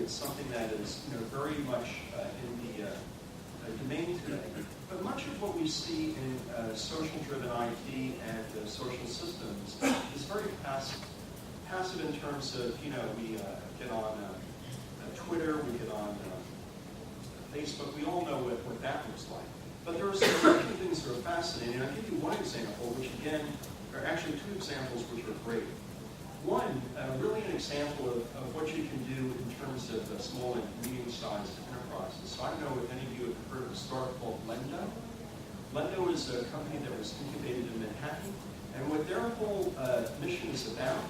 it's something that is very much in the domain today. But much of what we see in social-driven IT and social systems is very passive. Passive in terms of, we get on Twitter, we get on Facebook, we all know what that looks like. But there are some things that are fascinating. I'll give you one example, which again, are actually two examples which are great. One, really an example of what you can do in terms of small and medium-sized enterprises. So I don't know if any of you have heard of a startup called Lendo. Lendo is a company that was incubated in Manhattan, and what their whole mission is about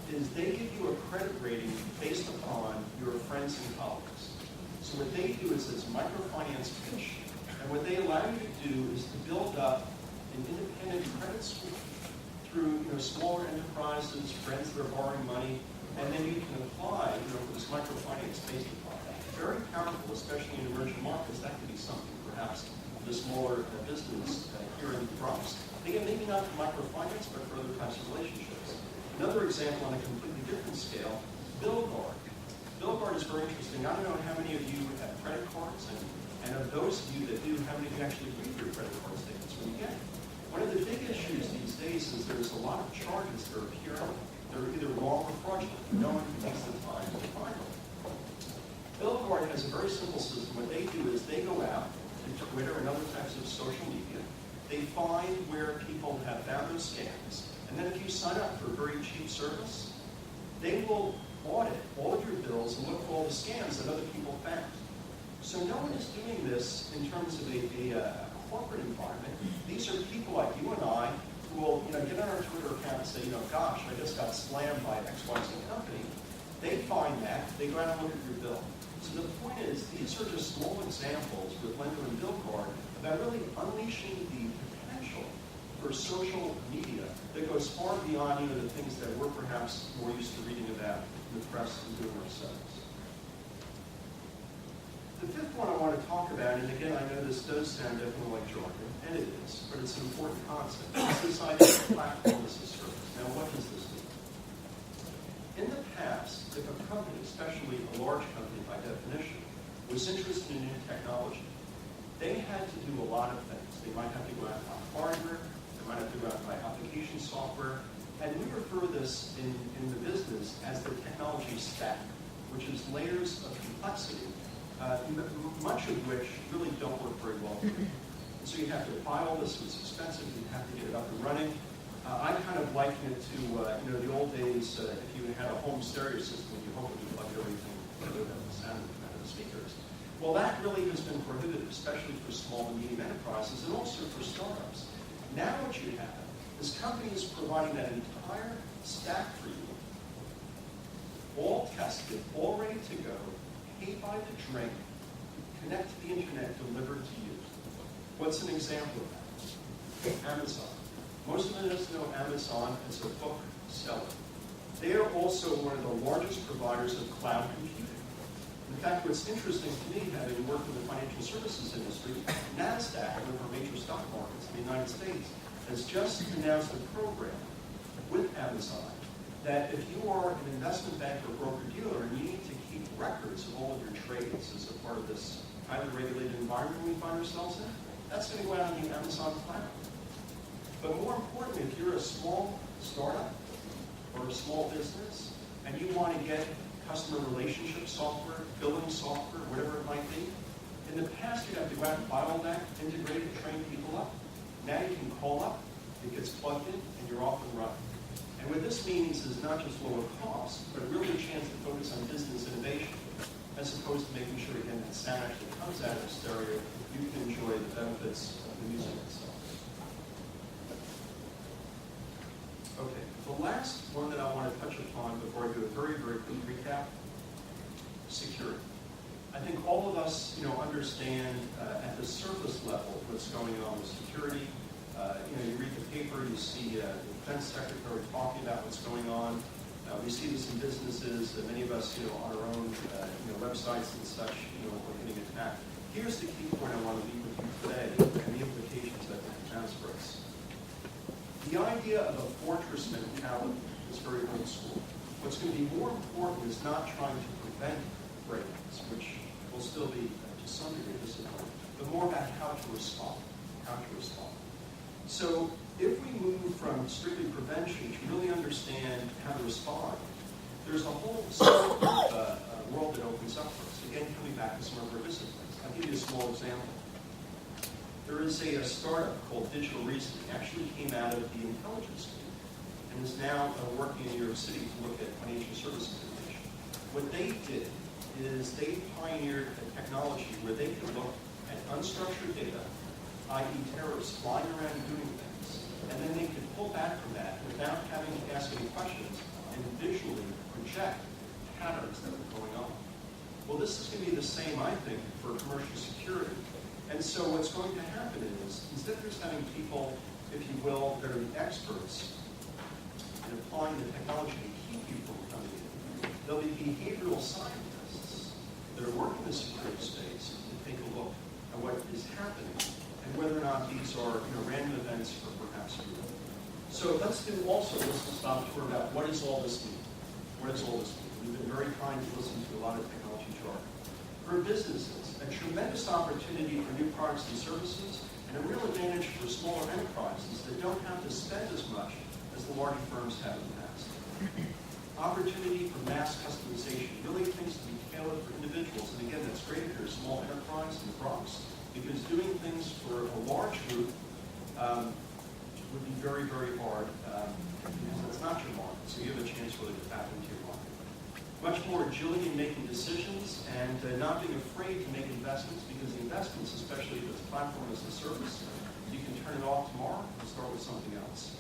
is they give you a credit rating based upon your friends and colleagues. So what they do is it's microfinance pitch, and what they allow you to do is to build up an independent credit score through smaller enterprises, friends that are borrowing money, and then you can apply for this microfinance based upon that. Very powerful, especially in emerging markets. That could be something perhaps for the smaller business here in the Bronx. Again, maybe not for microfinance, but for other types of relationships. Another example on a completely different scale, BillGuard. BillGuard is very interesting. I don't know how many of you have credit cards, and of those of you that do, how many of you actually read your credit card statements when you get it? One of the big issues these days is there's a lot of charges that are appearing. They're either wrong or fraudulent. No one takes the time to find them. BillGuard has a very simple system. What they do is they go out to Twitter and other types of social media. They find where people have found those scams. And then if you sign up for a very cheap service, they will audit all of your bills and look for all the scams that other people found. So no one is doing this in terms of a corporate environment. These are people like you and I who will get on our Twitter account and say, gosh, I just got slammed by XYZ company. They find that. They go out and look at your bill. So the point is, these are just small examples with Lendo and BillGuard about really unleashing the potential for social media that goes far beyond the things that we're perhaps more used to reading about in the press and doing ourselves. The fifth one I want to talk about, and again, I know this does sound definitely like jargon, and it is, but it's an important concept. It's this idea of platform as a service. Now, what does this mean? In the past, if a company, especially a large company by definition, was interested in new technology, they had to do a lot of things. They might have to go out and buy hardware, they might have to go out and buy application software, and we refer this in the business as the technology stack, which is layers of complexity, much of which really don't work very well for you. And so you have to apply all this, it's expensive, you have to get it up and running. I kind of liken it to the old days, if you had a home stereo system, you hope you plugged everything together with the sound out of the speakers. Well, that really has been prohibited, especially for small and medium enterprises and also for startups. Now what you have is companies providing that entire stack for you, all tested, all ready to go, paid by the drink, connect to the internet, delivered to you. What's an example of that? Amazon. Most of us know Amazon as a book seller. They are also one of the largest providers of cloud computing. In fact, what's interesting to me, having worked in the financial services industry, NASDAQ, one of our major stock markets in the United States, has just announced a program with Amazon that if you are an investment bank or broker-dealer and you need to keep records of all of your trades as a part of this highly regulated environment we find ourselves in, that's going to go out on the Amazon cloud. But more importantly, if you're a small startup or a small business and you want to get customer relationship software, billing software, whatever it might be, in the past you'd have to go out and buy all that, integrate it, train people up. Now you can call up, it gets plugged in, and you're off and running. And what this means is not just lower cost, but really a chance to focus on business innovation, as opposed to making sure, again, that sound actually comes out of stereo, you can enjoy the benefits of the music itself. Okay, the last one that I want to touch upon before I do a very, very quick recap, security. I think all of us, understand at the surface level what's going on with security. You read the paper, you see the defense secretary talking about what's going on. We see this in businesses. Many of us, on our own, websites and such, are getting attacked. Here's the key point I want to leave with you today, and the implications that it has for us. The idea of a fortress mentality is very old school. What's going to be more important is not trying to prevent break some degree of discipline, but more about how to respond. How to respond. So if we move from strictly prevention to really understand how to respond, there's a whole world that opens up for us. Again, coming back to some of our disciplines. I'll give you a small example. There is a startup called Digital Reasoning. It actually came out of the intelligence field and is now working in New York City to look at financial services information. What they did is they pioneered a technology where they could look at unstructured data, i.e. terrorists flying around doing things, and then they could pull back from that without having to ask any questions and visually project patterns that are going on. Well, this is going to be the same, I think, for commercial security. And so what's going to happen is, instead of just having people, if you will, that are the experts in applying the technology to keep people from coming in, there'll be behavioral scientists that are working in the security space to take a look at what is happening and whether or not these are random events or perhaps real. So let's stop tour about what does all this mean? What does all this mean? We've been very kind to listen to a lot of technology jargon. For businesses, a tremendous opportunity for new products and services, and a real advantage for smaller enterprises that don't have to spend as much as the larger firms have in the past. Opportunity for mass customization, really things to be tailored for individuals. And again, that's great if you're a small enterprise in the Bronx, because doing things for a large group would be very, very hard because it's not your market. So you have a chance really to tap into your market. Much more agility in making decisions and not being afraid to make investments, because the investments, especially if it's platform as a service, you can turn it off tomorrow and start with something else.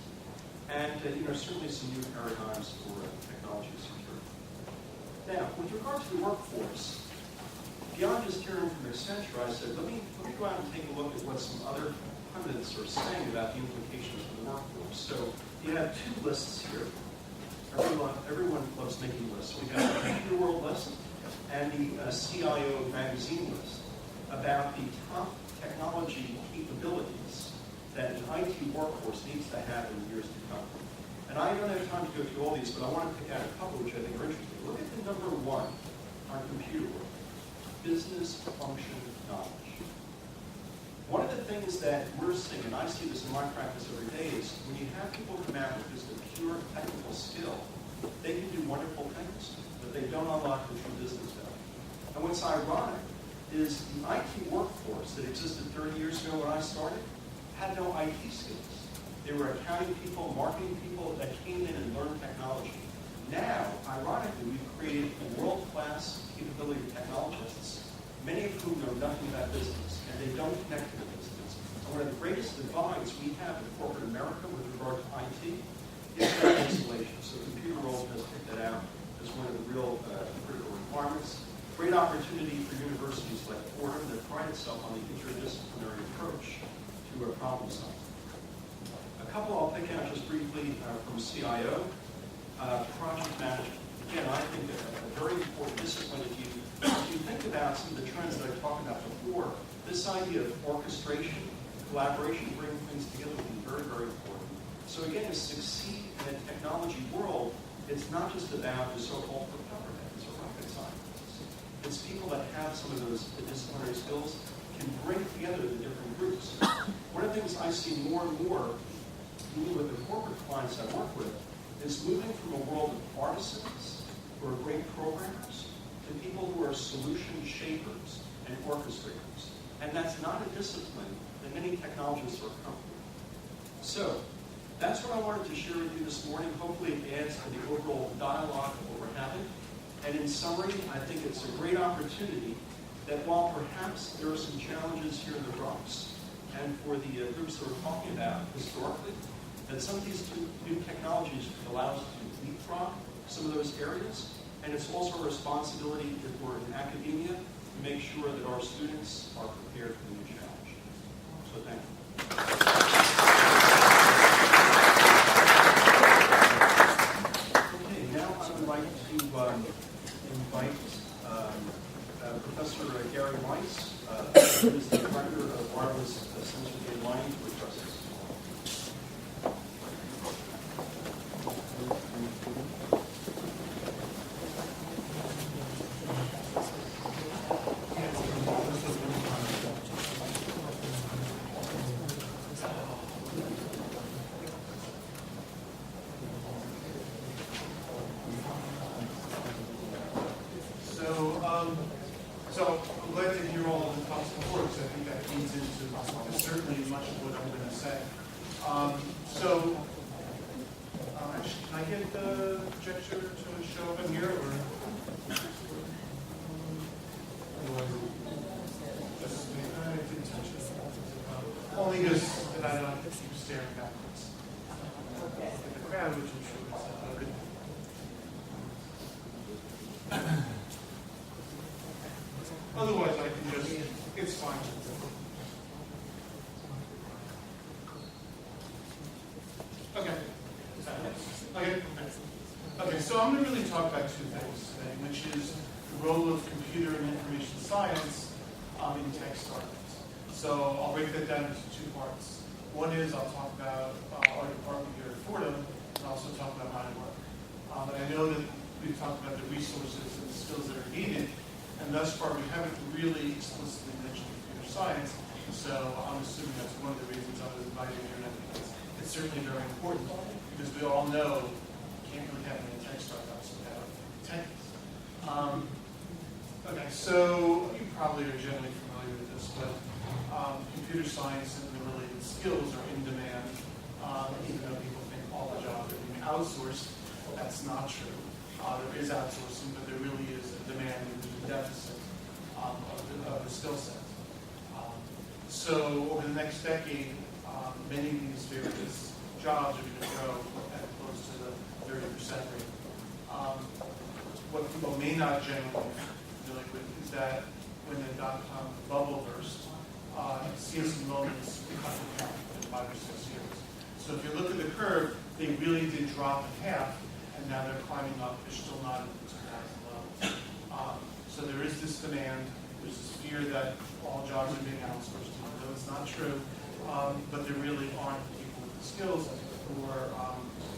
And certainly some new paradigms for technology security. Now, with regard to the workforce, beyond just hearing from Accenture, I said, let me go out and take a look at what some other pundits are saying about the implications for the workforce. So you have two lists here. Everyone loves making lists. We have the Computer World list and the CIO magazine list about the top technology capabilities that an IT workforce needs to have in the years to come. And I don't have time to go through all these, but I want to pick out a couple which I think are interesting. Look at the number one on Computer World, business function knowledge. One of the things that we're seeing, and I see this in my practice every day, is when you have people come out with just a pure technical skill, they can do wonderful things, but they don't unlock the true business value. And what's ironic is the IT workforce that existed 30 years ago when I started had no IT skills. They were accounting people, marketing people that came in and learned technology. Now, ironically, we've created a world-class capability of technologists, many of whom know nothing about business, and they don't connect to the business. And one of the greatest divides we have in corporate America with regard to IT is that isolation. So Computer World has picked that out as one of the real critical requirements. Great opportunity for universities like Fordham that pride itself on the interdisciplinary approach to a problem solving. A couple I'll pick out just briefly from CIO. Project management. Again, I think a very important discipline. If you think about some of the trends that I talked about before, this idea of orchestration, collaboration, bringing things together will be very, very important. So again, to succeed in a technology world, it's not just about the so-called propeller heads or rocket scientists. It's people that have some of those disciplinary skills can bring together the different groups. One of the things I see more and more, even with the corporate clients I work with, is moving from a world of artisans who are great programmers to people who are solution shapers and orchestrators. And that's not a discipline that many technologists are comfortable with. So that's what I wanted to share with you this morning. Hopefully it adds to the overall dialogue of what we're having. And in summary, I think it's a great opportunity that while perhaps there are some challenges here in the Bronx, and for the groups that we're talking about historically, that some of these new technologies could allow us to leapfrog some of those areas. And it's also a responsibility, if we're in academia, to make sure that our students are prepared for the new challenge. So thank you. Okay, now I would like to invite Professor Gary Weiss, who is the Director of Wireless Sensor Data Mining, to address us. So I'm glad to hear all of the talks before, because I think that feeds into certainly much of what I'm going to say. Actually, can I get the projector to show up in here, or? I didn't touch it. Only because I don't have to keep staring backwards. The crowd, which I'm sure is good. Otherwise, I can just, it's fine. Okay, so I'm going to really talk about two things today, which is the role of computer and information science in tech startups. So I'll break that down into two parts. One is I'll talk about our department here at Fordham, and also talk about my work. And I know that we've talked about the resources and the skills that are needed, and thus far we haven't really explicitly mentioned computer science, so I'm assuming that's one of the reasons I was invited here tonight, because it's certainly very important, because we all know you can't really have any tech startups without techies. Okay, so you probably are generally familiar with this, but computer science and the related skills are in demand, even though people think all the jobs are being outsourced. That's not true. There is outsourcing, but there really is a demand and there's a deficit of the skill set. So over the next decade, many of these various jobs are going to grow at close to the 30% rate. What people may not generally deal with is that when the dot-com bubble burst, CS enrollments cut in half in 5 or 6 years. So if you look at the curve, they really did drop in half, and now they're climbing up. They're still not at the 2000 levels. So there is this demand. There's this fear that all jobs are being outsourced, though it's not true. But there really aren't people with the skills who are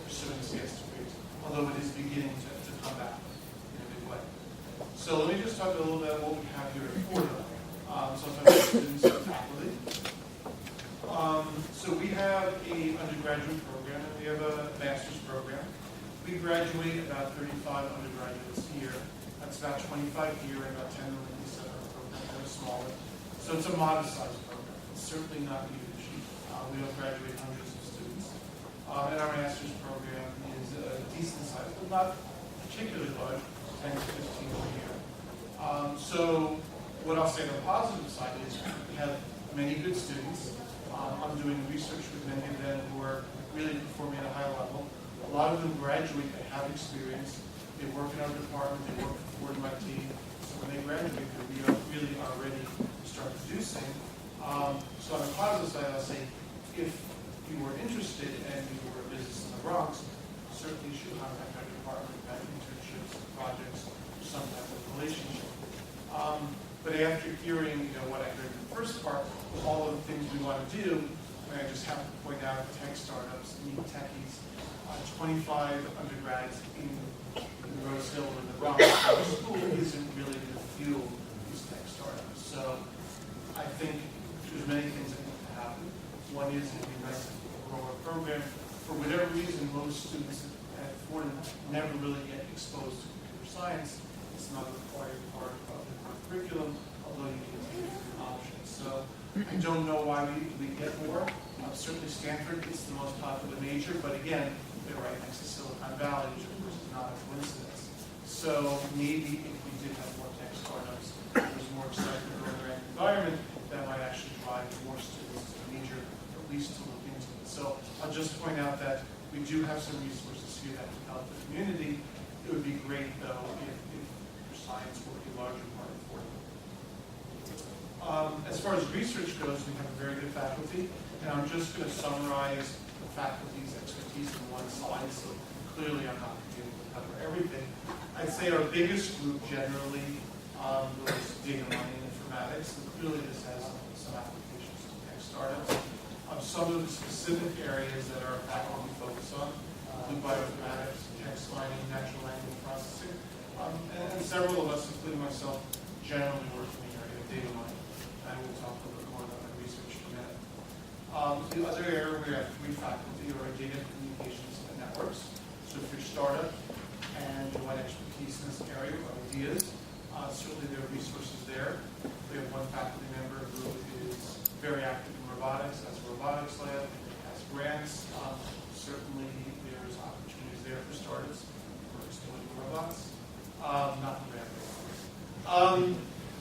pursuing CS degrees, although it is beginning to come back in a big way. So let me just talk a little bit about what we have here at Fordham. So I'm talking about students and faculty. So we have an undergraduate program and we have a master's program. We graduate about 35 undergraduates a year. That's about 25 here and about 10 in the center program. They're smaller. So it's a modest sized program. It's certainly not huge. We don't graduate hundreds of students. And our master's program is a decent size, but not particularly large, 10 to 15 a year. So what I'll say on the positive side is we have many good students. I'm doing research with many of them who are really performing at a high level. A lot of them graduate, they have experience. They work in our department, they work for Fordham IT. So when they graduate, they really are ready to start producing. So on the positive side, I'll say, if you were interested and you were a business in the Bronx, certainly you should contact our department about internships, projects, or some type of relationship. But after hearing, what I heard in the first part, all of the things we want to do, I just have to point out tech startups, need techies, 25 undergrads in Rose Hill or in the Bronx. The school isn't really going to fuel these tech startups. So I think there's many things that need to happen. One is it'd be nice to grow our program. For whatever reason, most students at Fordham never really get exposed to computer science. It's not a required part of the curriculum, although you can take it as an option. So I don't know why we get more. Certainly Stanford is the most popular major, but again, they're right next to Silicon Valley, which of course is not a coincidence. So maybe if we did have more tech startups, there's more excitement around their environment, that might actually drive more students to the major, or at least to look into it. So I'll just point out that we do have some resources here that can help the community. It would be great, though, if science were a larger part of Fordham. As far as research goes, we have a very good faculty, and I'm just going to summarize the faculty's expertise in one slide, so clearly I'm not going to be able to cover everything. I'd say our biggest group generally was data mining and informatics, and clearly this has some applications to tech startups. Some of the specific areas that our faculty focus on include bioinformatics, text mining, natural language processing, and several of us, including myself, generally work in the area of data mining. And we'll talk a little bit more about my research in a minute. The other area we have 3 faculty are data communications and networks. So if you're a startup and you want expertise in this area or ideas, Certainly there are resources there. We have one faculty member who is very active in robotics, has a robotics lab, has grants. Certainly there's opportunities there for startups for exploiting robots, not the bad robots.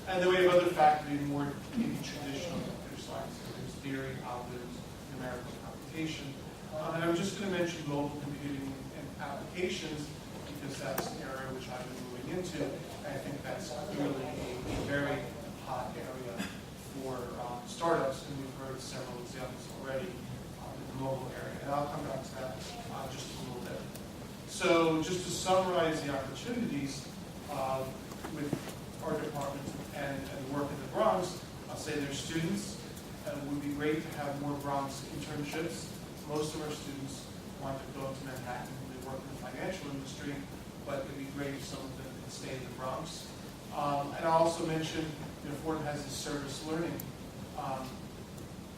And then we have other faculty, more maybe traditional computer science. There's theory, algorithms, numerical computation. And I'm just going to mention mobile computing and applications because that's an area which I've been moving into. And I think that's really a very hot area for startups, and we've heard several examples already in the mobile area. And I'll come back to that just a little bit. So just to summarize the opportunities with our department and work in the Bronx, I'll say there's students. It would be great to have more Bronx internships. Most of our students want to go to Manhattan. They work in the financial industry, but it'd be great if some of them could stay in the Bronx. And I'll also mention, Fordham has this service learning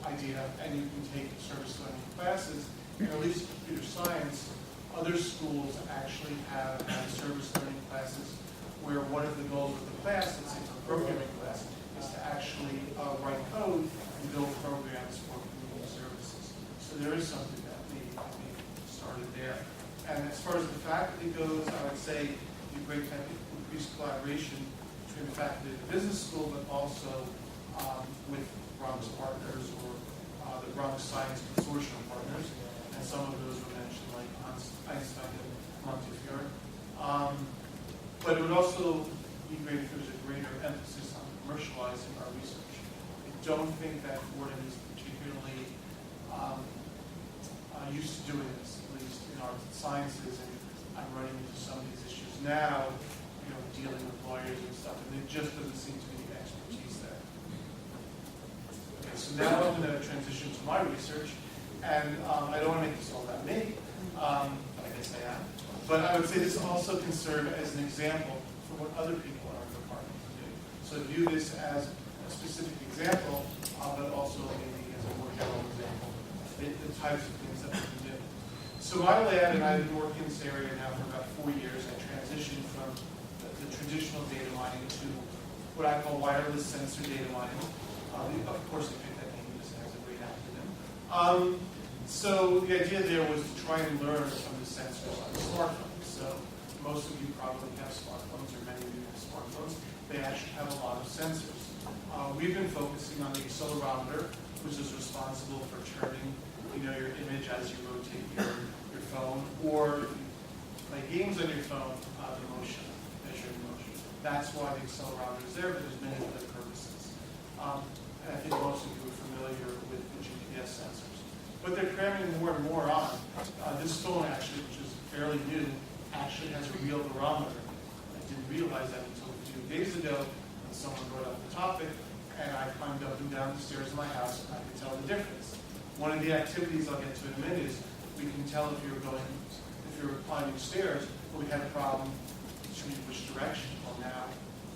idea, and you can take service learning classes. And at least computer science, other schools actually have service learning classes where one of the goals of the class, let's say it's a programming class, is to actually write code and build programs for community services. So there is something that we started there. And as far as the faculty goes, I would say it'd be great to have increased collaboration between the faculty of the business school, but also with Bronx partners or the Bronx Science Consortium partners. And some of those were mentioned, like Einstein and Montefiore. But it would also be great if there was a greater emphasis on commercializing our research. I don't think that Fordham is particularly used to doing this, at least in arts and sciences, and I'm running into some of these issues now, dealing with lawyers and stuff, and there just doesn't seem to be the expertise there. Okay, so now I'm going to transition to my research, and I don't want to make this all about me, but I guess I am. But I would say this also can serve as an example for what other people in our department can do. So view this as a specific example, but also maybe as a more general example, the types of things that we can do. So my lab, and I've been working in this area now for about 4 years. I transitioned from the traditional data mining to what I call wireless sensor data mining. Of course, I picked that name because it has a great acronym. So the idea there was to try and learn from the sensors on the smartphone. So most of you probably have smartphones, or many of you have smartphones. They actually have a lot of sensors. We've been focusing on the accelerometer, which is responsible for turning, your image as you rotate your phone, or if you play games on your phone, the motion, measuring motion. That's why the accelerometer is there, but there's many other purposes. And I think most of you are familiar with the GPS sensors. But they're cramming more and more on. This phone actually, which is fairly new, actually has a real barometer. I didn't realize that until a few days ago when someone brought up the topic, and I climbed up and down the stairs of my house, and I could tell the difference. One of the activities I'll get to in a minute is we can tell if you're climbing stairs, well, we had a problem between which direction. Well, now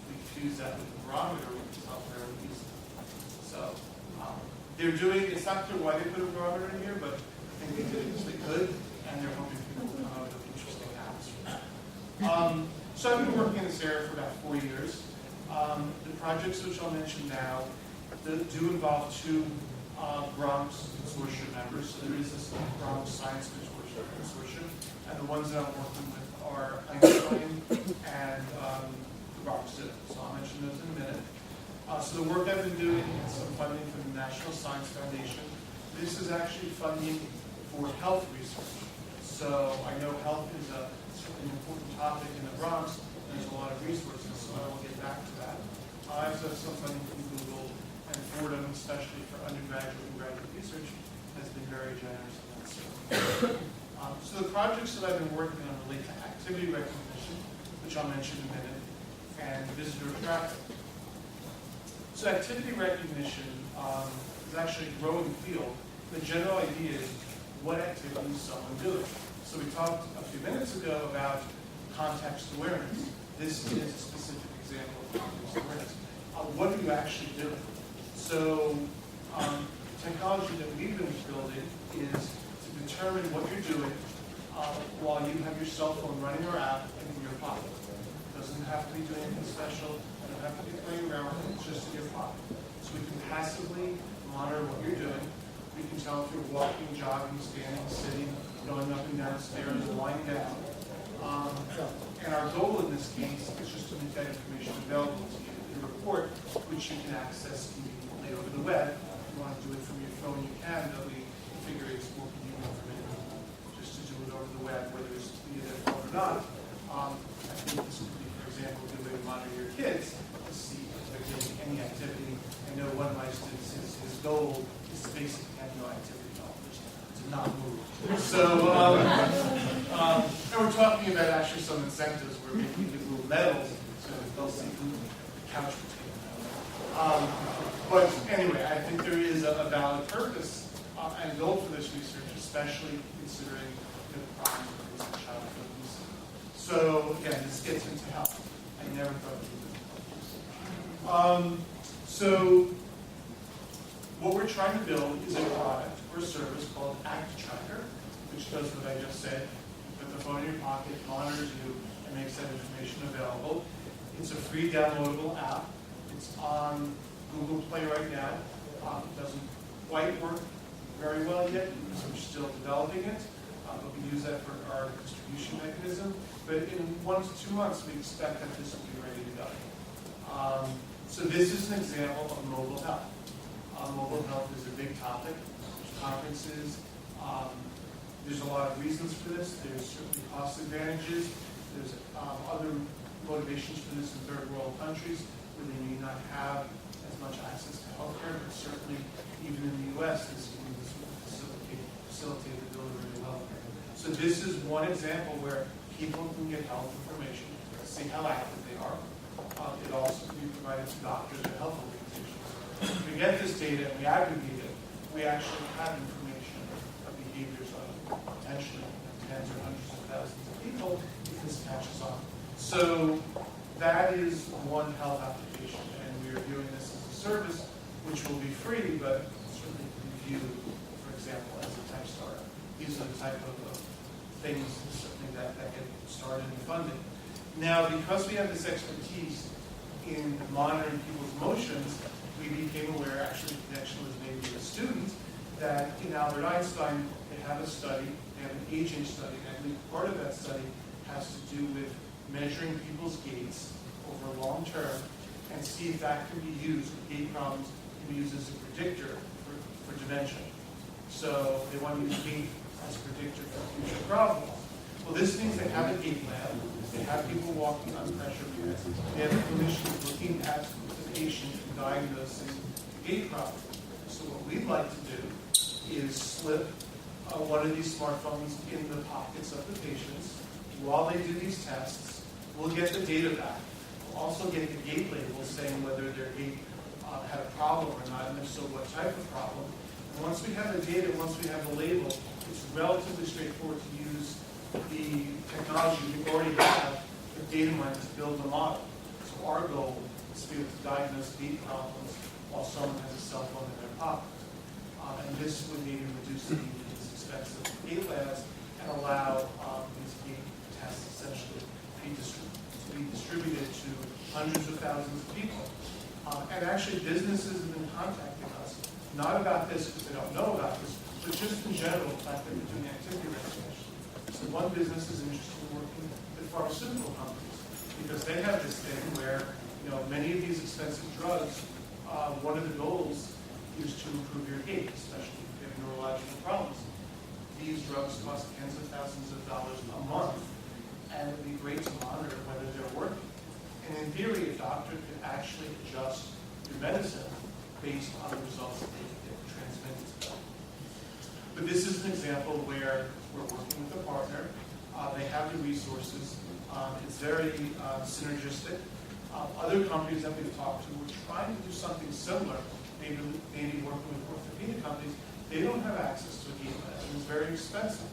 we fuse that with the barometer, we can tell very easily. So they're doing, it's not clear why they put a barometer in here, but I think they did it because they could, and they're hoping people will come out with interesting apps for that. So I've been working in this area for about 4 years. The projects which I'll mention now do involve 2 Bronx Consortium members. So there is this Bronx Science Consortium, and the ones that I'm working with are Einstein and the Bronx Zoo. So I'll mention those in a minute. So the work I've been doing is some funding from the National Science Foundation. This is actually funding for health research. So I know health is an important topic in the Bronx. There's a lot of resources, so I will get back to that. I also have some funding from Google, and Fordham, especially for undergraduate and graduate research, has been very generous in that service. So the projects that I've been working on relate to activity recognition, which I'll mention in a minute, and visitor traffic. So activity recognition is actually a growing field. The general idea is what activity is someone doing. So we talked a few minutes ago about context awareness. This is a specific example of context awareness. What are you actually doing? So technology that we've been building is to determine what you're doing while you have your cell phone running or app in your pocket. Doesn't have to be doing anything special. You don't have to be playing around with it. It's just in your pocket. So we can passively monitor what you're doing. We can tell if you're walking, jogging, standing, sitting, going up and down stairs, lying down. And our goal in this case is just to make that information available to you. The report, which you can access conveniently over the web. If you want to do it from your phone, you can, but we figure it's more convenient for me just to do it over the web, whether it's via their phone or not. I think this would be, for example, a good way to monitor your kids to see if they're getting any activity. I know one of my students, his goal is to basically have no activity at all, just to not move. So, and we're talking about actually some incentives. We're making these little medals so they'll see who the couch potato. But anyway, I think there is a valid purpose and goal for this research, especially considering the problems with child abuse. So again, this gets into health. I never thought we would. So what we're trying to build is a product or service called ActiTracker, which does what I just said. You put the phone in your pocket, monitors you, and makes that information available. It's a free downloadable app. It's on Google Play right now. It doesn't quite work very well yet because we're still developing it, but we use that for our distribution mechanism. But in 1 to 2 months, we expect that this will be ready to go. So this is an example of mobile health. Mobile health is a big topic. There's conferences. There's a lot of reasons for this. There's certainly cost advantages. There's other motivations for this in third world countries where they may not have as much access to healthcare, but certainly even in the U.S., this can facilitate the delivery of healthcare. So this is one example where people can get health information, see how active they are. It also can be provided to doctors and health organizations. If we get this data and we aggregate it, we actually have information of behaviors of potentially tens or hundreds of thousands of people if this catches on. So that is one health application, and we are viewing this as a service which will be free, but certainly can be viewed, for example, as a tech startup. These are the type of things certainly that get started and funded. Now, because we have this expertise in monitoring people's emotions, we became aware, actually the connection was made with a student, that in Albert Einstein, they have a study, they have an aging study, and I believe part of that study has to do with measuring people's gaits over long term and see if that can be used, gait problems can be used as a predictor for dementia. So they want to use gait as a predictor for future problems. Well, this means they have a gait lab, they have people walking on pressure pads, they have clinicians looking at the patient and diagnosing the gait problem. So what we'd like to do is slip one of these smartphones in the pockets of the patients. While they do these tests, we'll get the data back. We'll also get the gait label saying whether their gait had a problem or not, and if so, what type of problem. And once we have the data, once we have the label, it's relatively straightforward to use the technology we already have, the data mine, to build a model. So our goal is to be able to diagnose gait problems while someone has a cell phone in their pocket. And this would maybe reduce the need for these expensive gait labs and allow these gait tests essentially to be distributed to hundreds of thousands of people. And actually businesses have been contacting us, not about this because they don't know about this, but just in general, the fact that we're doing activity recognition. So one business is interested in working with pharmaceutical companies because they have this thing where, many of these expensive drugs, one of the goals is to improve your gait, especially if you have neurological problems. These drugs cost tens of thousands of dollars a month, and it would be great to monitor whether they're working. And in theory, a doctor could actually adjust your medicine based on the results that they get transmitted to them. But this is an example where we're working with a partner. They have the resources. It's very synergistic. Other companies that we've talked to, we're trying to do something similar, maybe working with orthopedic companies. They don't have access to a gait lab, and it's very expensive.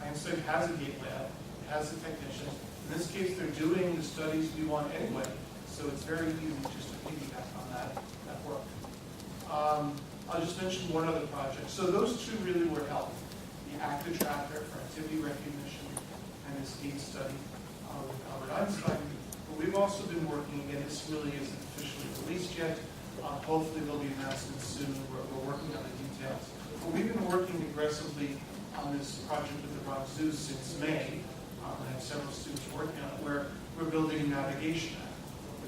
Einstein has a gait lab, it has the technicians. In this case, they're doing the studies we want anyway, so it's very easy just to piggyback on that work. I'll just mention one other project. So those two really were health. The ActiTracker for activity recognition and this gait study with Albert Einstein. But we've also been working, and this really isn't officially released yet. Hopefully there'll be announcements soon. We're working on the details. But we've been working aggressively on this project with the Bronx Zoo since May. I have several students working on it where we're building a navigation app.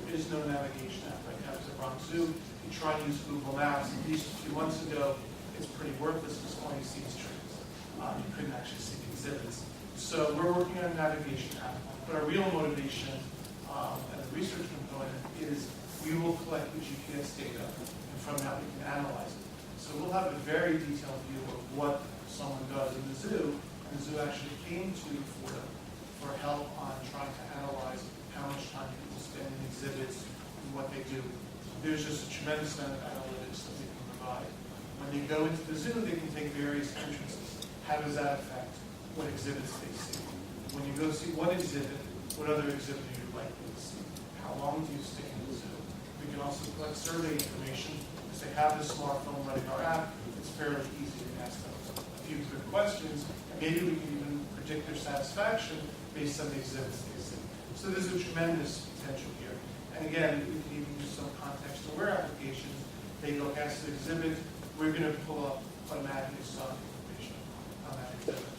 There is no navigation app right now for the Bronx Zoo. You try to use Google Maps. At least a few months ago, it's pretty worthless because all you see is trees. You couldn't actually see the exhibits. So we're working on a navigation app. But our real motivation and the research component is we will collect the GPS data, and from that we can analyze it. So we'll have a very detailed view of what someone does in the zoo. And the zoo actually came to Fordham for help on trying to analyze how much time people spend in exhibits and what they do. There's just a tremendous amount of analytics that we can provide. When they go into the zoo, they can take various entrances. How does that affect what exhibits they see? When you go see one exhibit, what other exhibit are you likely to see? How long do you stay in the zoo? We can also collect survey information. Because they have the smartphone running our app, it's fairly easy to ask them a few good questions. And maybe we can even predict their satisfaction based on the exhibits they see. So there's a tremendous potential here. And again, we can even use some context-aware applications. They go past the exhibit, we're going to pull up automatically some information on that exhibit.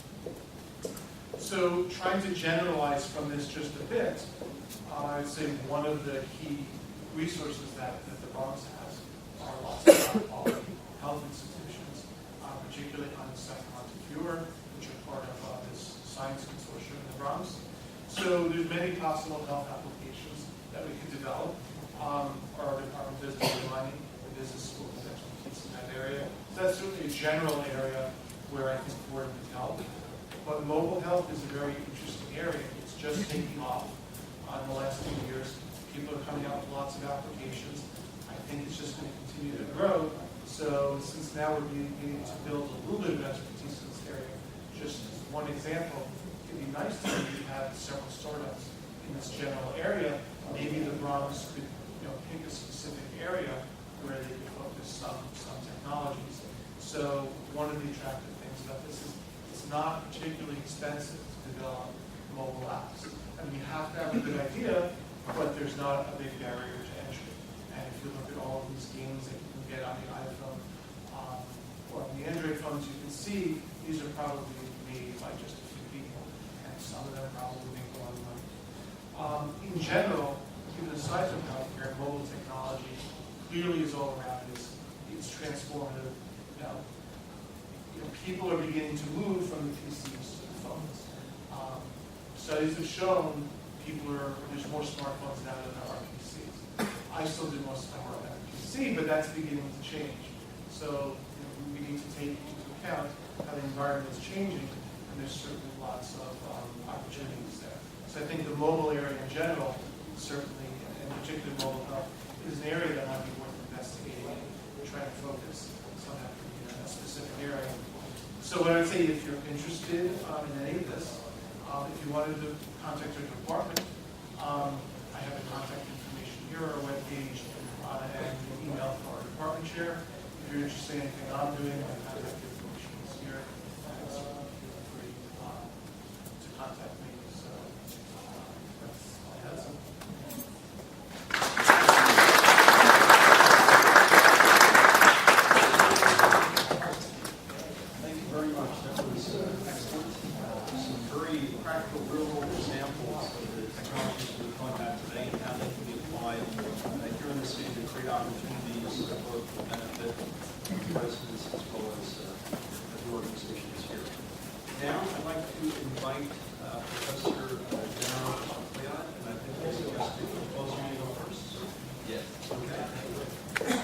So trying to generalize from this just a bit, I would say one of the key resources that the Bronx has are lots of high-quality health institutions, particularly on the Second Montefiore, which are part of this science consortium in the Bronx. So there's many possible health applications that we could develop. Our Department of Business and Mining, the business school has expertise in that area. So that's certainly a general area where I think Fordham can help. But mobile health is a very interesting area. It's just taking off in the last few years. People are coming out with lots of applications. I think it's just going to continue to grow. So since now we're beginning to build a little bit of expertise in this area, just as one example, it'd be nice to maybe have several startups in this general area. Maybe the Bronx could pick a specific area where they could focus some technologies. So one of the attractive things about this is it's not particularly expensive to develop mobile apps. I mean, you have to have a good idea, but there's not a big barrier to entry. And if you look at all of these games that you can get on the iPhone or on the Android phones, you can see these are probably made by just a few people, and some of them probably make a lot of money. In general, given the size of healthcare, mobile technology clearly is all around us. It's transformative. People are beginning to move from the PCs to the phones. Studies have shown there's more smartphones now than there are PCs. I still do most of my work on a PC, but that's beginning to change. So we need to take into account how the environment is changing, and there's certainly lots of opportunities there. So I think the mobile area in general, certainly, and particularly mobile health, is an area that might be worth investigating and trying to focus on that a specific area. So what I would say, if you're interested in any of this, if you wanted to contact your department, I have the contact information here, our webpage, and an email for our department chair. If you're interested in anything I'm doing, my contact information is here. And certainly feel free to contact me. So that's all I have. Practical, real-world examples of the technologies we're talking about today and how they can be applied here in the city to create opportunities both for benefit of residents as well as the organizations here. Now, I'd like to invite Professor General Leon, and I think he's suggesting the closing meeting go first. Yes. Okay.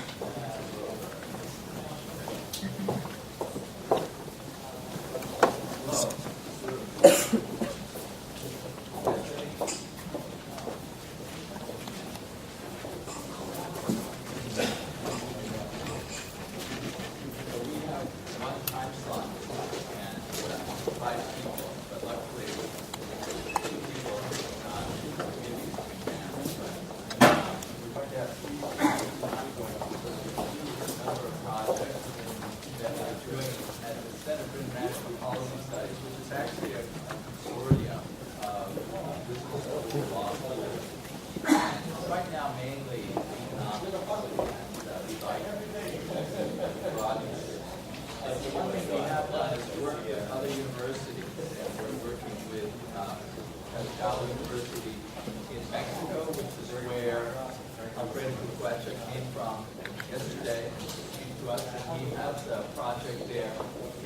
question came from yesterday, came to us, and we have the project there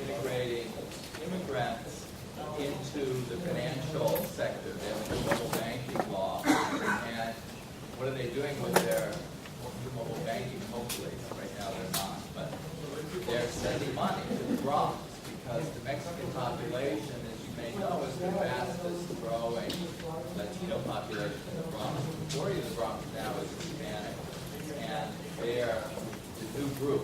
integrating immigrants into the financial sector. They have a mobile banking law, and what are they doing with their mobile banking? Hopefully, right now they're not, but they're sending money to the Bronx because the Mexican population, as you may know, is the fastest growing Latino population in the Bronx. The majority of the Bronx now is Hispanic, and they're the new group.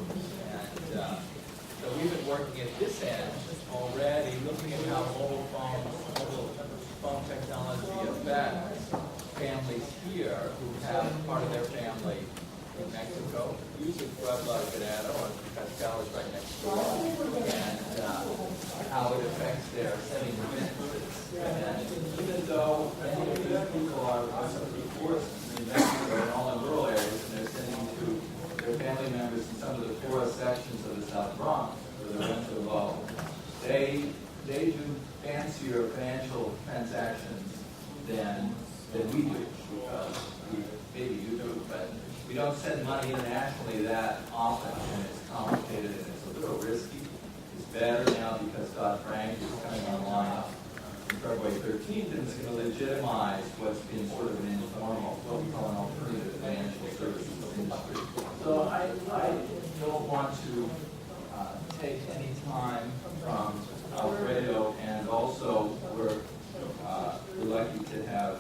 And so we've been working at this end already, looking at how mobile phone technology affects families here who have part of their family in Mexico, usually Puebla or Guerrero, or Pascal is right next door, and how it affects their sending remittances. And even though many of these people are some of the poorest in Mexico and all in rural areas, and they're sending to their family members in some of the poorest sections of the South Bronx, where the rents are low, they do fancier financial transactions than we do. Maybe you do, but we don't send money internationally that often, and it's complicated and it's a little risky. It's better now because Dodd-Frank is coming online on February 13th, and it's going to legitimize what's been sort of an informal, what we call an alternative financial services industry. So I don't want to take any time from Alfredo, and also we're lucky to have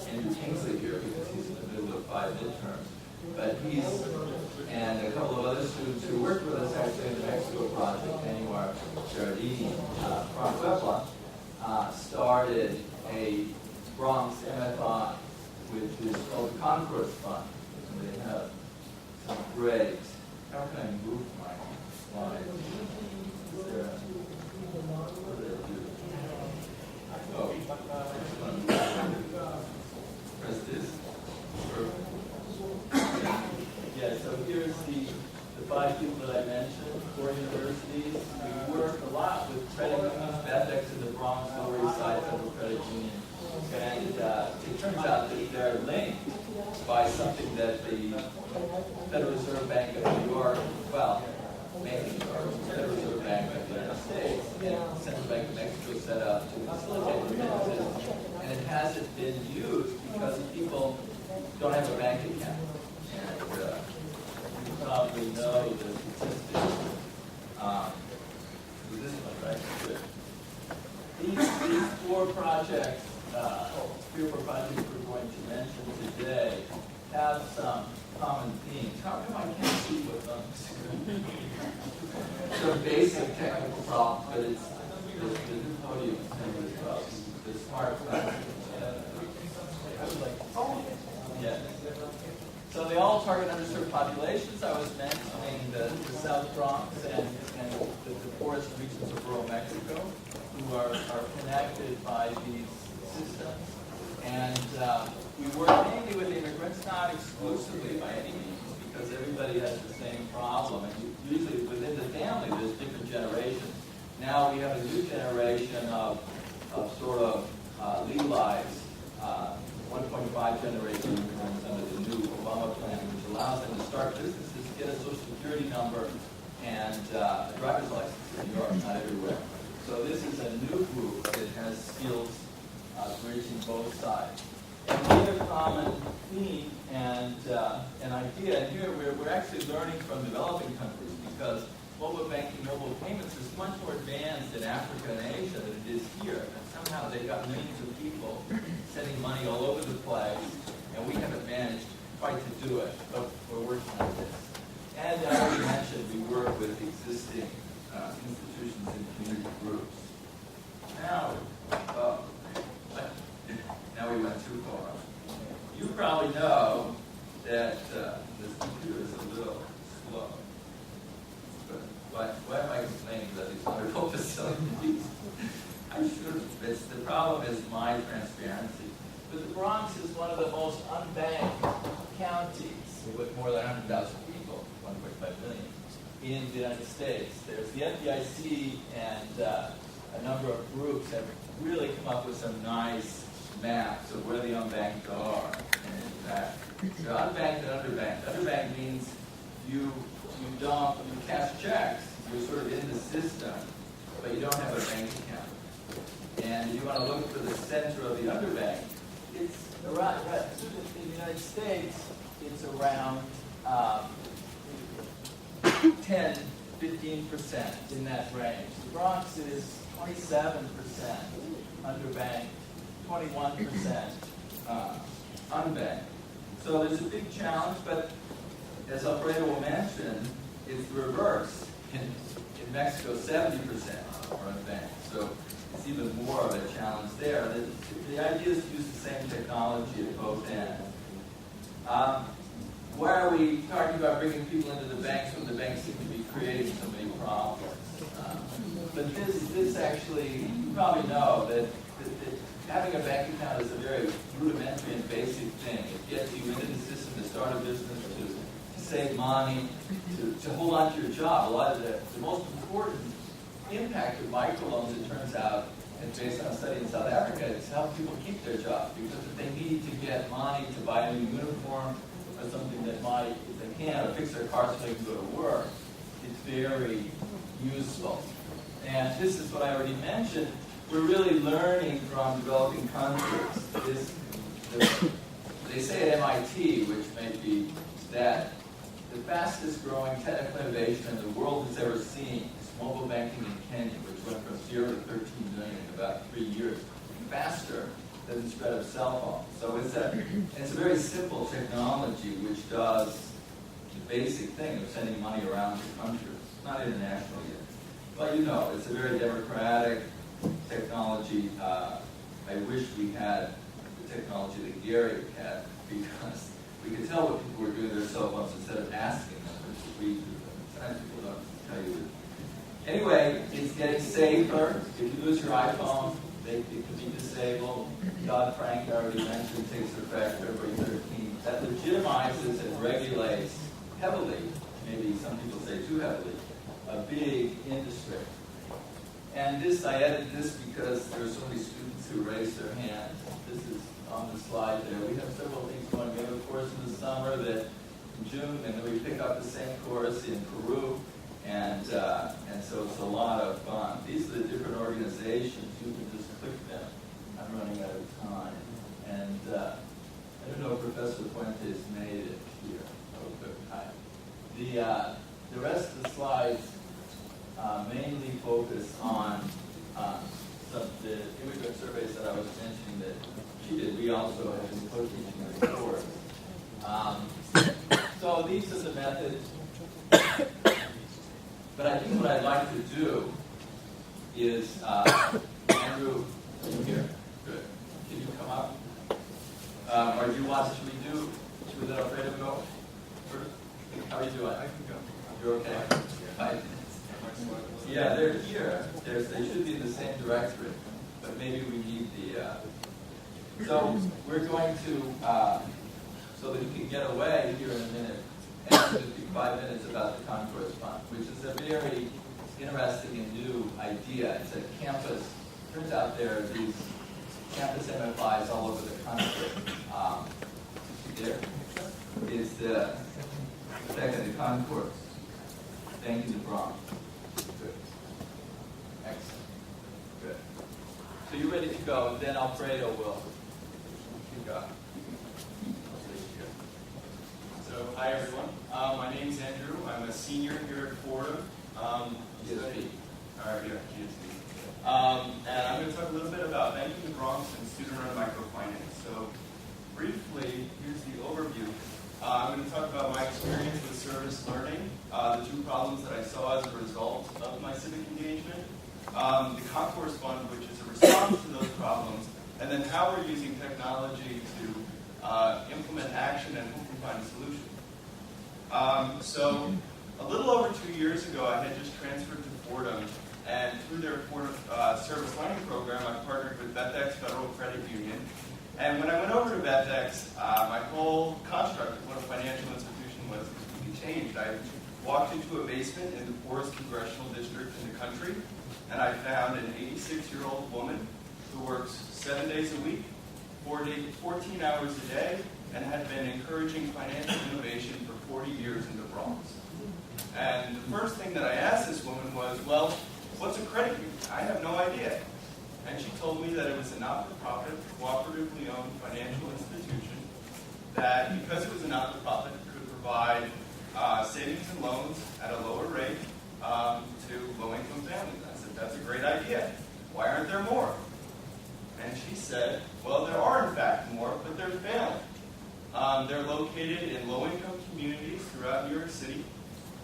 Andrew Kingsley here because he's in the middle of 5 midterms. But he's, and a couple of other students who worked with us actually in the Mexico project, Anwar Giardini from Puebla, started a Bronx MFI, which is called the Concourse Fund. And they have some great, how can I move my slides? Is there a, what did I do? Oh, press this. Yeah, so here's the 5 people that I mentioned, 4 universities. We work a lot with credit unions, FedEx in the Bronx, Lower East Side Federal Credit Union. And it turns out that they're linked by something that the Federal Reserve Bank of New York, well, mainly New York, Federal Reserve Bank of the United States, and Central Bank of Mexico set up to facilitate remittances. And it hasn't been used because people don't have a bank account. And you probably know the statistics. This one, right? Good. These 4 projects, 3 or 4 projects we're going to mention today, have some common themes. How come I can't see what them? Some basic technical problems, but it's the new podium as well. The smart yeah. So they all target underserved populations. I was mentioning the South Bronx and the poorest regions of rural Mexico, who are connected by these systems. And we work mainly with immigrants, not exclusively by any means, because everybody has the same problem. And usually within the family, there's different generations. Now we have a new generation of sort of legalized 1.5 generation immigrants under the new Obama plan, which allows them to start businesses, get a social security number, and a driver's license in New York, not everywhere. So this is a new group that has skills bridging both sides. And the other common theme and an idea, and here we're actually learning from developing countries, because mobile banking, mobile payments is much more advanced in Africa and Asia than it is here. And somehow they've got millions of people sending money all over the place, and we haven't managed quite to do it, but we're working on this. And as I mentioned, we work with existing institutions and community groups. Now we went too far. You probably know that this computer is a little slow. But why am I complaining about these wonderful facilities? I should. The problem is my transparency. But the Bronx is one of the most unbanked counties with more than 100,000 people, 1.5 million, in the United States. There's the FDIC and a number of groups have really come up with some nice maps of where the unbanked are. And in fact, So unbanked and underbanked. Underbanked means you cash checks, you're sort of in the system, but you don't have a bank account. And you want to look for the center of the underbank. It's around, so in the United States, it's around 10, 15% in that range. The Bronx is 27% underbanked, 21% unbanked. So there's a big challenge, but as Alfredo will mention, it's the reverse. In Mexico, 70% are unbanked. So it's even more of a challenge there. The idea is to use the same technology at both ends. Why are we talking about bringing people into the banks when the banks seem to be creating so many problems? But this actually, you probably know that having a bank account is a very rudimentary and basic thing. It gets you into the system to start a business, to save money, to hold on to your job. A lot of the most important impact of microloans, it turns out, and based on a study in South Africa, is how people keep their job. Because if they need to get money to buy a new uniform or something that might, if they can, or fix their car so they can go to work, it's very useful. And this is what I already mentioned. We're really learning from developing countries. They say at MIT, which may be that the fastest growing technical innovation in the world has ever seen is mobile banking in Kenya, which went from 0 to 13 million in about 3 years, faster than the spread of cell phones. So it's a very simple technology which does the basic thing of sending money around the country. It's not international yet. But you know, it's a very democratic technology. I wish we had the technology that Gary had, because we could tell what people were doing with their cell phones instead of asking them to read through them. Sometimes people don't tell you that. Anyway, it's getting safer. If you lose your iPhone, it could be disabled. Dodd-Frank, I already mentioned, takes effect February 13th. That legitimizes and regulates heavily, maybe some people say too heavily, a big industry. And I added this because there are so many students who raised their hands. This is on the slide there. We have several things going. We have a course in the summer that in June, and then we pick up the same course in Peru, and so it's a lot of fun. These are the different organizations. You can just click them. I'm running out of time, and I don't know if Professor Fuentes made it here. Oh, good. Hi. The rest of the slides mainly focus on some of the immigrant surveys that I was mentioning that she did. We also have been co-teaching the course. So these are the methods. But I think what I'd like to do is, Andrew, are you here? Good. Can you come up? Or do you want, should we let Alfredo go? How are you doing? I can go. You're okay? 5 minutes. Yeah, they're here. They should be in the same directory, but maybe we need the... So we're going to, so that you can get away here in a minute, and 5 minutes about the Concourse Fund, which is a very interesting and new idea. It's a campus. Turns out there are these campus MFIs all over the country. There is the second, the Concourse. Thank you, the Bronx. Good. Excellent. Good. So you're ready to go, then Alfredo will kick off. So, hi everyone. My name's Andrew. I'm a senior here at Fordham. GSP. Alright, yeah, GSP. And I'm going to talk a little bit about banking the Bronx and student-run microfinance. So, briefly, here's the overview. I'm going to talk about my experience with service learning, the 2 problems that I saw as a result of my civic engagement, the Concourse Fund, which is a response to those problems, and then how we're using technology to implement action and hopefully find a solution. So a little over 2 years ago, I had just transferred to Fordham, and through their Fordham service learning program, I partnered with BethX Federal Credit Union. And when I went over to BethX, my whole construct of what a financial institution was completely changed. I walked into a basement in the poorest congressional district in the country, and I found an 86-year-old woman who works 7 days a week, 14 hours a day, and had been encouraging financial innovation for 40 years in the Bronx. And the first thing that I asked this woman was, well, what's a credit union? I have no idea. And she told me that it was a not-for-profit, cooperatively owned financial institution that, because it was a not-for-profit, could provide savings and loans at a lower rate to low-income families. I said, that's a great idea. Why aren't there more? And she said, well, there are in fact more, but they're failing. They're located in low-income communities throughout New York City,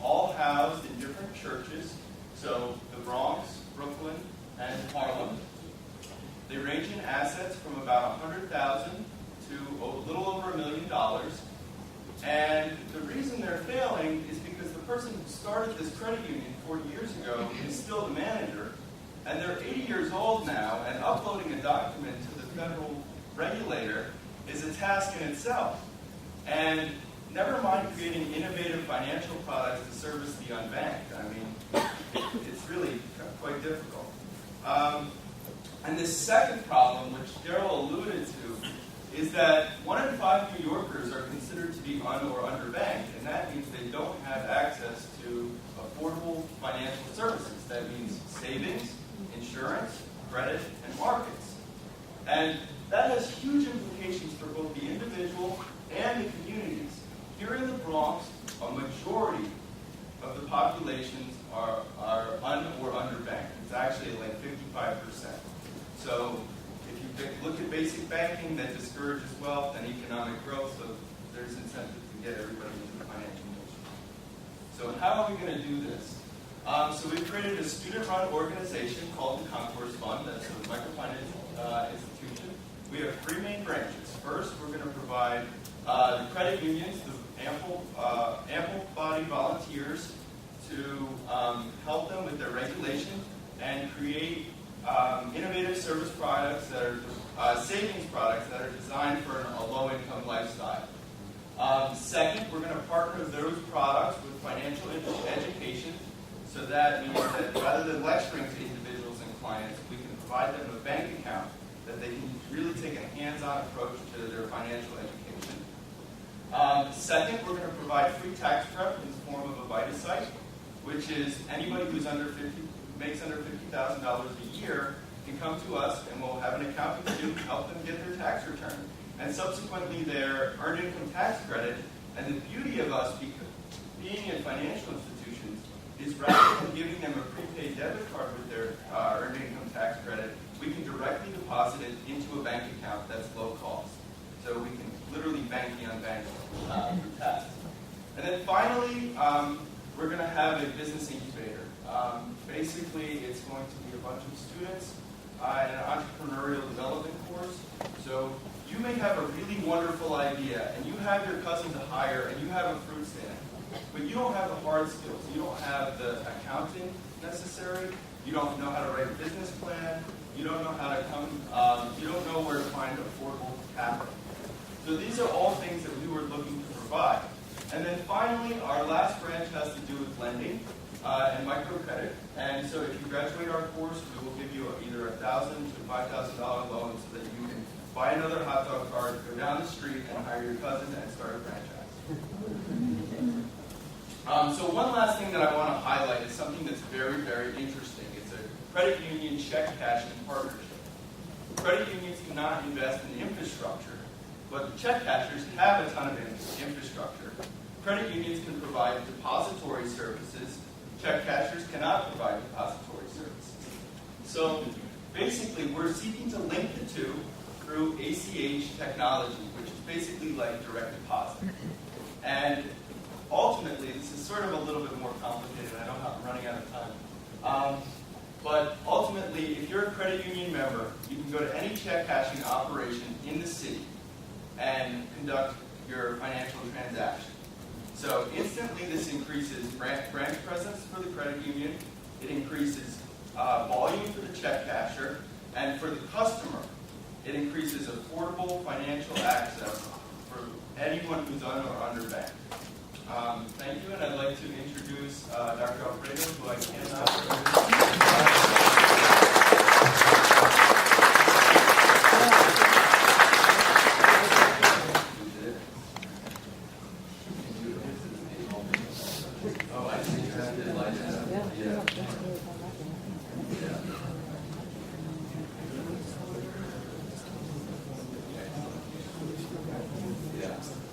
all housed in different churches, so the Bronx, Brooklyn, and Harlem. They range in assets from about $100,000 to a little over $1 million. And the reason they're failing is because the person who started this credit union 40 years ago is still the manager, and they're 80 years old now, and uploading a document to the federal regulator is a task in itself. And never mind creating innovative financial products to service the unbanked. I mean, it's really quite difficult. And the second problem, which Daryl alluded to, is that 1 in 5 New Yorkers are considered to be un- or underbanked, and that means they don't have access to affordable financial services. That means savings, insurance, credit, and markets. And that has huge implications for both the individual and the communities. Here in the Bronx, a majority of the populations are un- or underbanked. It's actually like 55%. So if you look at basic banking, that discourages wealth and economic growth, so there's incentive to get everybody into the financial industry. So how are we going to do this? So we've created a student-run organization called the Concourse Fund. That's a microfinance institution. We have 3 main branches. First, we're going to provide the credit unions, the ample-bodied volunteers to help them with their regulation and create innovative service products that are savings products that are designed for a low-income lifestyle. Second, we're going to partner those products with financial education. So that means that rather than lecturing to individuals and clients, we can provide them a bank account that they can really take a hands-on approach to their financial education. Second, we're going to provide free tax prep in the form of a Vita site, which is anybody who's makes under $50,000 a year can come to us and we'll have an accounting student help them get their tax return and subsequently their earned income tax credit. And the beauty of us being in financial institutions is rather than giving them a prepaid debit card with their earned income tax credit, we can directly deposit it into a bank account that's low cost. So we can literally bank the unbanked through tax. And then finally, we're going to have a business incubator. Basically, it's going to be a bunch of students in an entrepreneurial development course. So you may have a really wonderful idea, and you have your cousin to hire, and you have a fruit stand, but you don't have the hard skills. You don't have the accounting necessary. You don't know how to write a business plan. You don't know how to you don't know where to find affordable capital. So these are all things that we were looking to provide. And then finally, our last branch has to do with lending and microcredit. And so if you graduate our course, we will give you either $1,000 to $5,000 loan so that you can buy another hot dog cart, go down the street, and hire your cousin and start a franchise. So one last thing that I want to highlight is something that's very, very interesting. It's a credit union check cashing partnership. Credit unions cannot invest in infrastructure, but the check cashers have a ton of infrastructure. Credit unions can provide depository services. Check cashers cannot provide depository services. So basically, we're seeking to link the two through ACH technology, which is basically like direct deposit. And ultimately, this is sort of a little bit more complicated. I know I'm running out of time. But ultimately, if you're a credit union member, you can go to any check cashing operation in the city and conduct your financial transaction. So instantly, this increases branch presence for the credit union. It increases volume for the check casher. And for the customer, it increases affordable financial access for anyone who's un- or underbanked. Thank you, and I'd like to introduce Dr. Alfredo, who I cannot Yeah. Yeah. Yeah.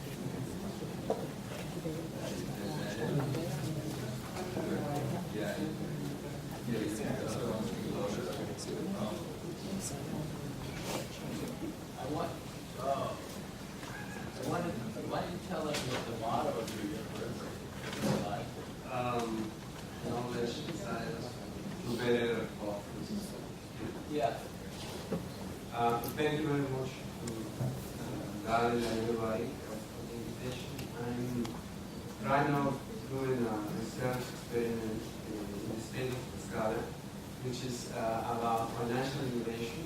Why don't you tell us what the motto of your university is like? Knowledge, science, to better office. Yeah. Thank you very much to Daryl and everybody for the invitation. I'm right now doing a research experiment in the state of Tlaxcala, which is about financial innovation.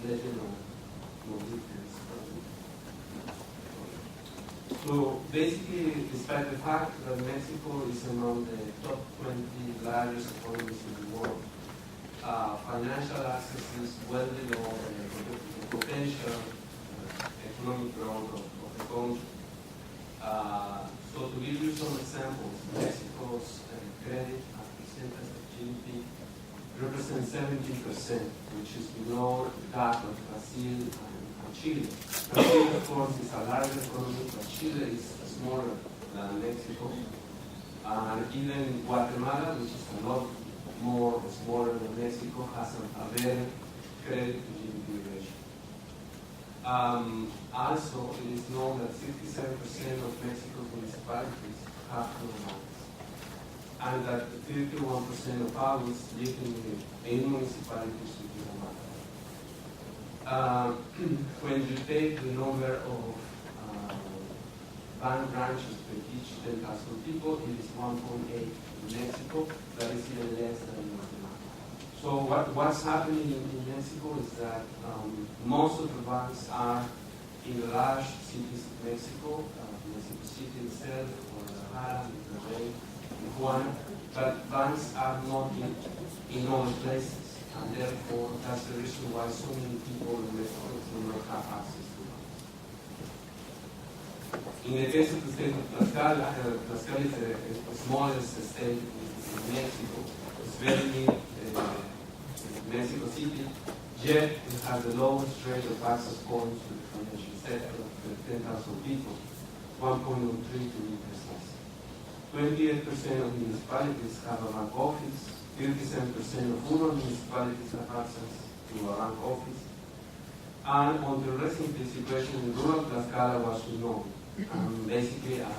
Let you know more details. So basically, despite the fact that Mexico is among the top 20 largest economies in the world, financial access is well below the potential economic growth of the country. So to give you some examples, Mexico's credit as percentage of GDP represents 17%, which is below that of Brazil and Chile. Brazil, of course, is a larger economy, but Chile is smaller than Mexico. And even Guatemala, which is a lot more smaller than Mexico, has a better credit to GDP ratio. Also, it is known that 67% of Mexico's municipalities have no banks, and that 31% of adults live in municipalities with no bank. When you take the number of bank branches per each 10,000 people, it is 1.8 in Mexico. That is even less than in Guatemala. So what's happening in Mexico is that most of the banks are in the large cities of Mexico, Mexico City itself, Guadalajara, Monterrey, Tijuana, but banks are not in other places, and therefore that's the reason why so many people in Mexico do not have access to banks. In the case of the state of Tlaxcala, Tlaxcala is the smallest state in Mexico. It's very near Mexico City, yet it has the lowest rate of access points to the financial sector of 10,000 people, 1.03 to be precise. 28% of municipalities have a bank office, 37% of rural municipalities have access to a bank office, and until recently, the situation in rural Tlaxcala was unknown. Basically, a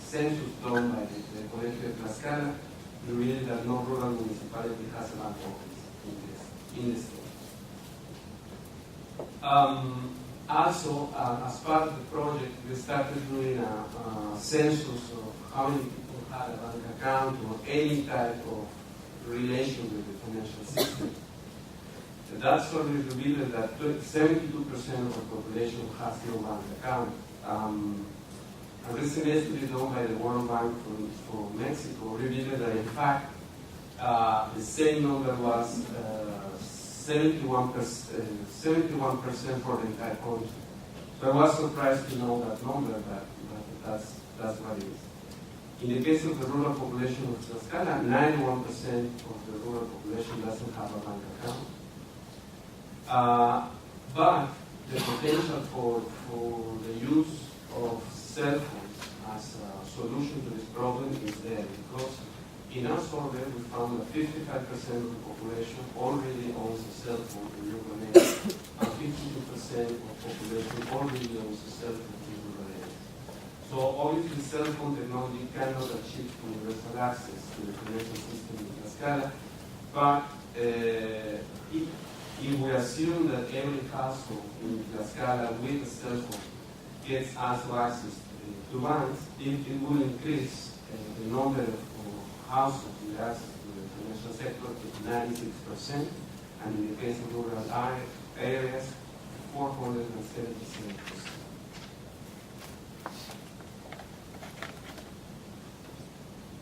census done by the Colegio de Tlaxcala revealed that no rural municipality has a bank office in the state. Also, as part of the project, we started doing a census of how many people had a bank account or any type of relation with the financial system. That survey revealed that 72% of the population has no bank account. A recent estimate done by the World Bank for Mexico revealed that, in fact, the same number was 71% for the entire country. So I was surprised to know that number, but that's what it is. In the case of the rural population of Tlaxcala, 91% of the rural population doesn't have a bank account. But the potential for the use of cell phones as a solution to this problem is there, because in our survey we found that 55% of the population already owns a cell phone in urban areas, and 52% of the population already owns a cell phone in urban areas. So obviously cell phone technology cannot achieve universal access to the financial system in Tlaxcala, but if we assume that every household in Tlaxcala with a cell phone gets also access to banks, it will increase the number of households with access to the financial sector to 96%, and in the case of rural areas, 477%.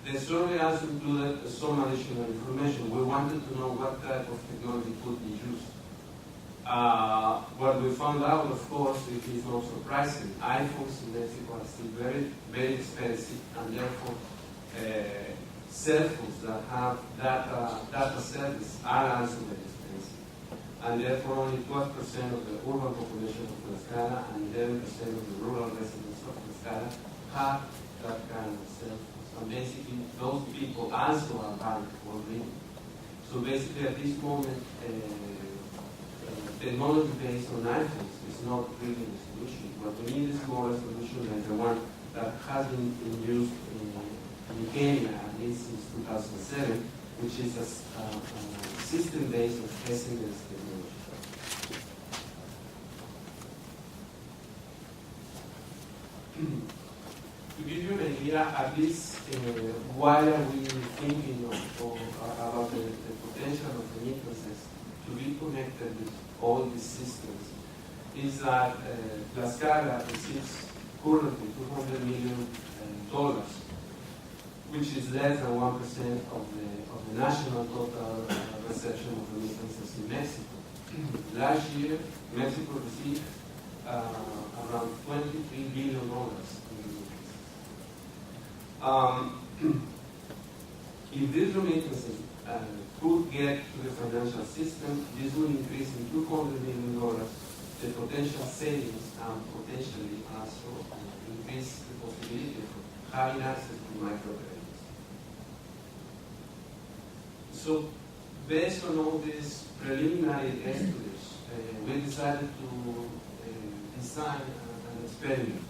The survey also included some additional information. We wanted to know what type of technology could be used. What we found out, of course, it is not surprising. iPhones in Mexico are still very, very expensive, and therefore cell phones that have data service are also very expensive. And therefore only 12% of the urban population of Tlaxcala and 11% of the rural residents of Tlaxcala have that kind of cell phones. And basically those people also are banked already. So basically at this moment, technology based on iPhones is not really the solution. What we need is more a solution like the one that has been used in Kenya, at least since 2007, which is a system based on SMS technology. To give you an idea, at least why are we thinking about the potential of remittances to be connected with all these systems, is that Tlaxcala receives currently $200 million, which is less than 1% of the national total reception of remittances in Mexico. Last year, Mexico received around $23 billion in remittances. If these remittances could get to the financial system, this will increase in $200 million the potential savings and potentially also increase the possibility of having access to microcredits. So, based on all these preliminary estimates, we decided to design an experiment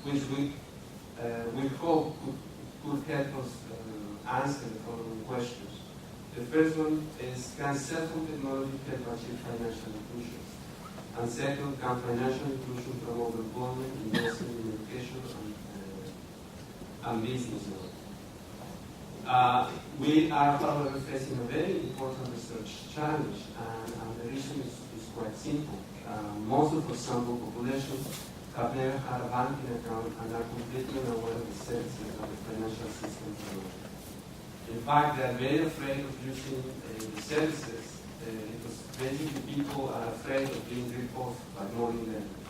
which we hope could help us answer the following questions. The first one is, can cell phone technology help achieve financial inclusion? And second, can financial inclusion promote employment, investment in education, and business knowledge? We are, however, facing a very important research challenge, and the reason is quite simple. Most of the sample population have never had a banking account and are completely unaware of the services of the financial system. In fact, they are very afraid of using the services because basically people are afraid of being ripped off by money lenders.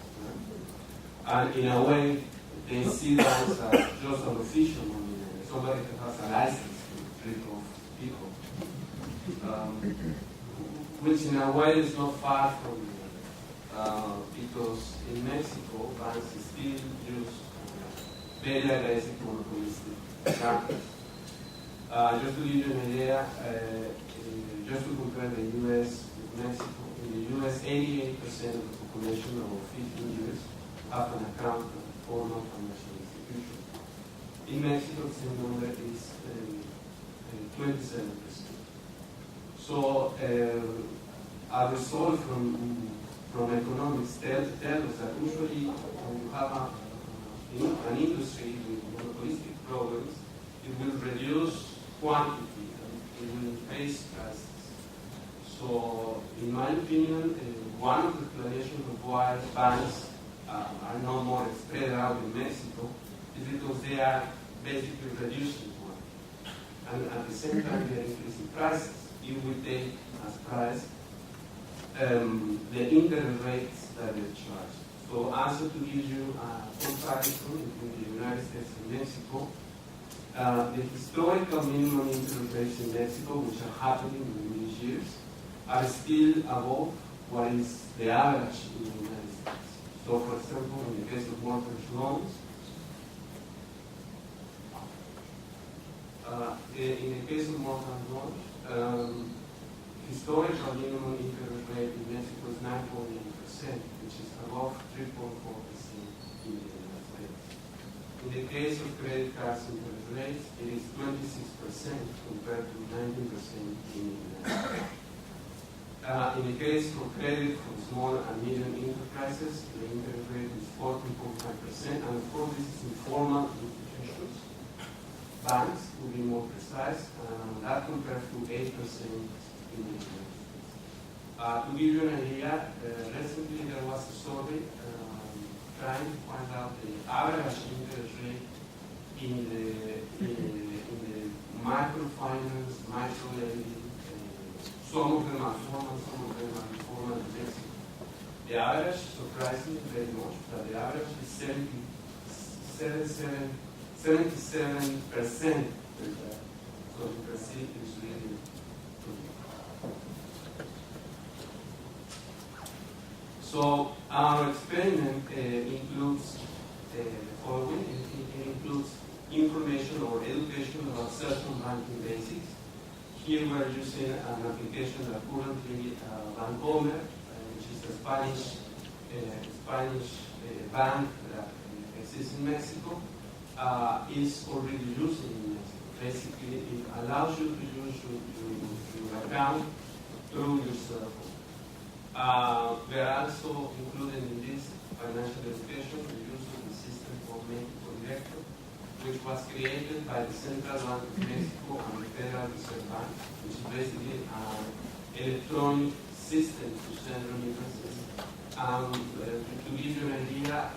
And in a way, they see that as just an official money lender, somebody who has a license to rip off people. Which in a way is not far from because in Mexico, banks still use very aggressive monopolistic practice. Just to give you an idea, just to compare the U.S. with Mexico, in the U.S., 88% of the population over 15 years have an account at a formal financial institution. In Mexico, the same number is 27%. So, a result from economics tell us that usually when you have an industry with monopolistic problems, it will reduce quantity and it will increase prices. So, in my opinion, one of the explanations of why banks are no more spread out in Mexico is because they are basically reducing quantity. And at the same time, they are increasing prices. You will take as price the interest rates that they charge. So, also to give you a comparison between the United States and Mexico, the historical minimum interest rates in Mexico, which are happening in these years, are still above what is the average in the United States. So, for example, in the case of mortgage loans, historical minimum interest rate in Mexico is 9.8%, which is above 3.4% in the United States. In the case of credit cards interest rates, it is 26% compared to 19% in the United States. In the case of credit for small and medium enterprises, the interest rate is 14.5%, and of course this is informal institutions. Banks, to be more precise, that compares to 8% in the United States. To give you an idea, recently there was a survey trying to find out the average interest rate in the microfinance, micro-lending. Some of them are formal, some of them are informal in Mexico. The average, surprisingly very much, but the average is 77%. So you can see it's really good. So our experiment includes the following. It includes information or education about certain banking basics. Here we are using an application that currently Bancomer, which is a Spanish bank that exists in Mexico, is already using in Mexico. Basically, it allows you to use your account through your cell phone. We are also included in this financial education the use of the system called Mexico Directo, which was created by the Central Bank of Mexico and the Federal Reserve Bank, which is basically an electronic system to send remittances. To give you an idea,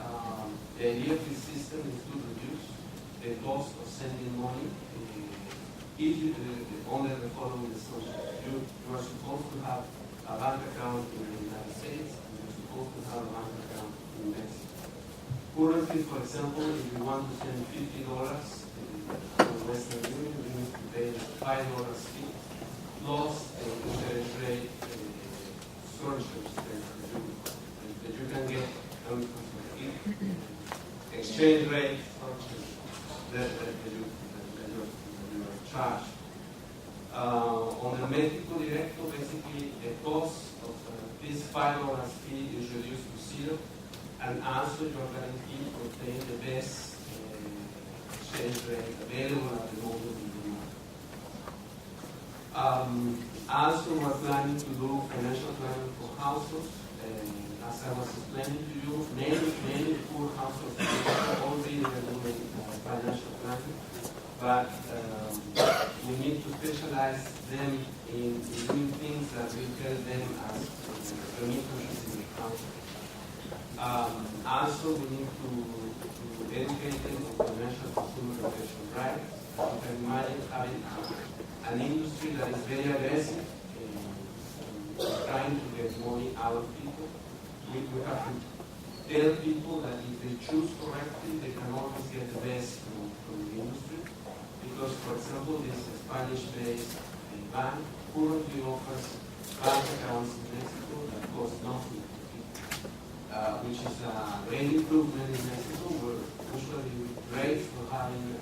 the idea of this system is to reduce the cost of sending money if you under the following assumptions. You are supposed to have a bank account in the United States, and you're supposed to have a bank account in Mexico. Currently, for example, if you want to send $50 to Western Union, you need to pay a $5 fee plus the interest rate structures that you can get exchange rate structures that you are charged. On the Mexico Directo, basically the cost of this $5 fee is reduced to zero, and also you are guaranteed to obtain the best exchange rate available at the moment in the market. Also, we're planning to do financial planning for households. As I was explaining to you, many poor households already are doing financial planning, but we need to specialize them in doing things that will help them as remittances in the household. Also, we need to educate them on financial consumer protection rights. You can imagine having an industry that is very aggressive in trying to get money out of people. We have to tell people that if they choose correctly, they can always get the best from the industry. Because, for example, this Spanish-based bank currently offers bank accounts in Mexico that cost nothing to people, which is a great improvement in Mexico, where usually rates for having,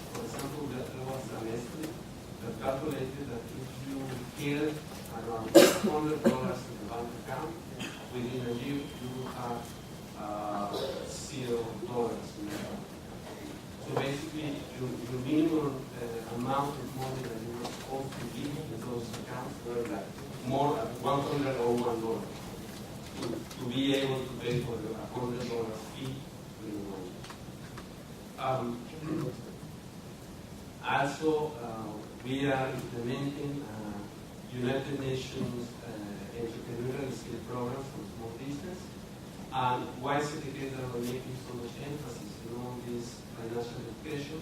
for example, there was an estimate that calculated that if you held around $100 in the bank account, within a year you will have $0 in the account. So basically, your minimum amount of money that you were supposed to give in those accounts were like more at $100 or $1 to be able to pay for the $100 fee to the money. Also, we are implementing United Nations entrepreneurial skill programs for small business. And why certificates are making so much emphasis in all this financial education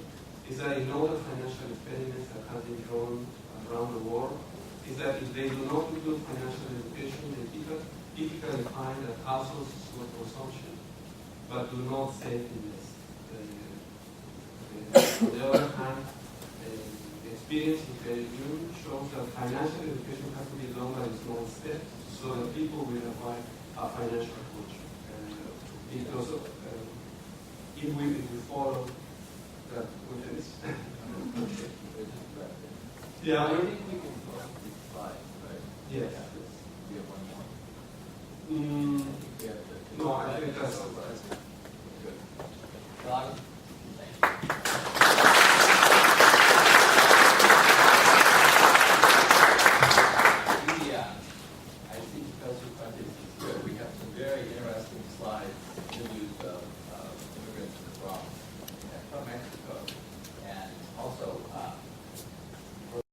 is that in all the financial experiments that have been drawn around the world, is that if they do not include financial education, they typically find that households support consumption, but do not save invest. On the other hand, the experience in credit union shows that financial education has to be done by small steps so that people will acquire a financial culture. Because if we follow that, yeah, I think we